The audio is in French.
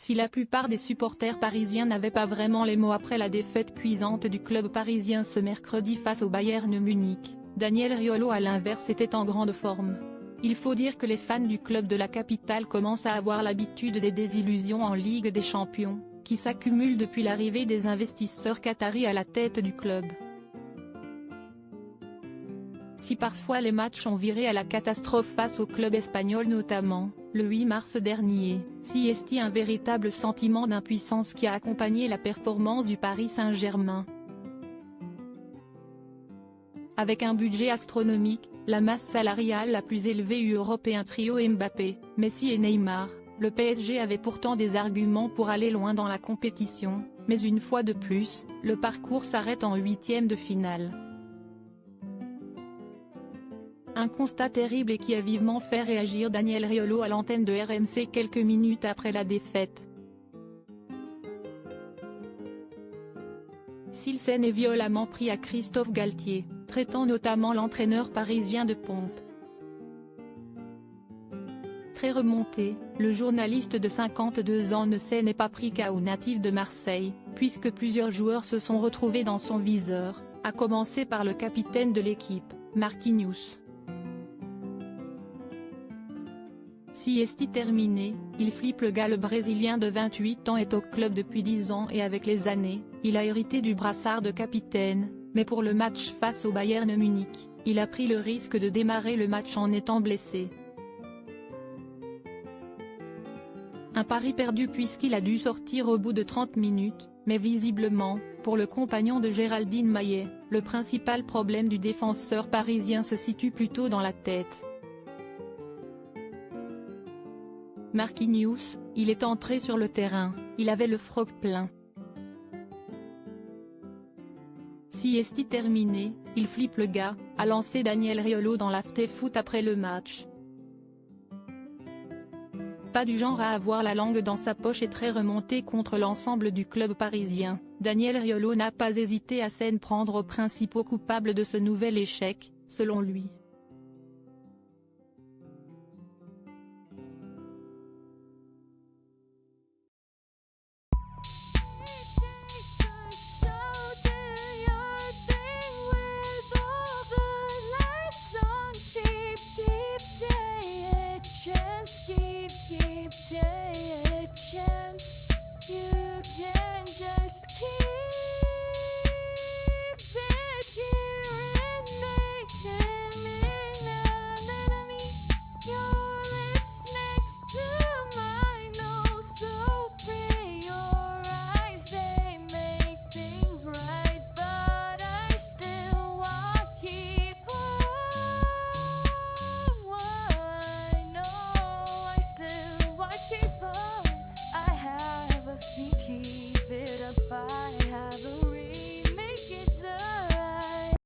Si la plupart des supporters parisiens n'avaient pas vraiment les mots après la défaite cuisante du club parisien ce mercredi face au Bayern Munich, Daniel Riolo à l'inverse était en grande forme. Il faut dire que les fans du club de la capitale commencent à avoir l'habitude des désillusions en Ligue des Champions, qui s'accumulent depuis l'arrivée des investisseurs qataris à la tête du club. Si parfois les matchs ont viré à la catastrophe face au club espagnol notamment, le 8 mars dernier, s'y estie un véritable sentiment d'impuissance qui a accompagné la performance du Paris Saint-Germain. Avec un budget astronomique, la masse salariale la plus élevée en Europe et un trio Mbappé, Messi et Neymar, le PSG avait pourtant des arguments pour aller loin dans la compétition, mais une fois de plus, le parcours s'arrête en huitième de finale. Un constat terrible et qui a vivement fait réagir Daniel Riolo à l'antenne de RMC quelques minutes après la défaite. S'il s'en est violemment pris à Christophe Galtier, traitant notamment l'entraîneur parisien de pompe. Très remonté, le journaliste de 52 ans ne s'en est pas pris qu'à au natif de Marseille, puisque plusieurs joueurs se sont retrouvés dans son viseur, à commencer par le capitaine de l'équipe, Marquinhos. Si est terminé, il flippe le gars. Le Brésilien de 28 ans est au club depuis 10 ans et avec les années, il a hérité du brassard de capitaine, mais pour le match face au Bayern Munich, il a pris le risque de démarrer le match en étant blessé. Un pari perdu puisqu'il a dû sortir au bout de 30 minutes, mais visiblement, pour le compagnon de Géraldine Maillet, le principal problème du défenseur parisien se situe plutôt dans la tête. Marquinhos, il est entré sur le terrain, il avait le froc plein. Si est terminé, il flippe le gars, a lancé Daniel Riolo dans l'after-foot après le match. Pas du genre à avoir la langue dans sa poche et très remonté contre l'ensemble du club parisien, Daniel Riolo n'a pas hésité à s'en prendre aux principaux coupables de ce nouvel échec, selon lui.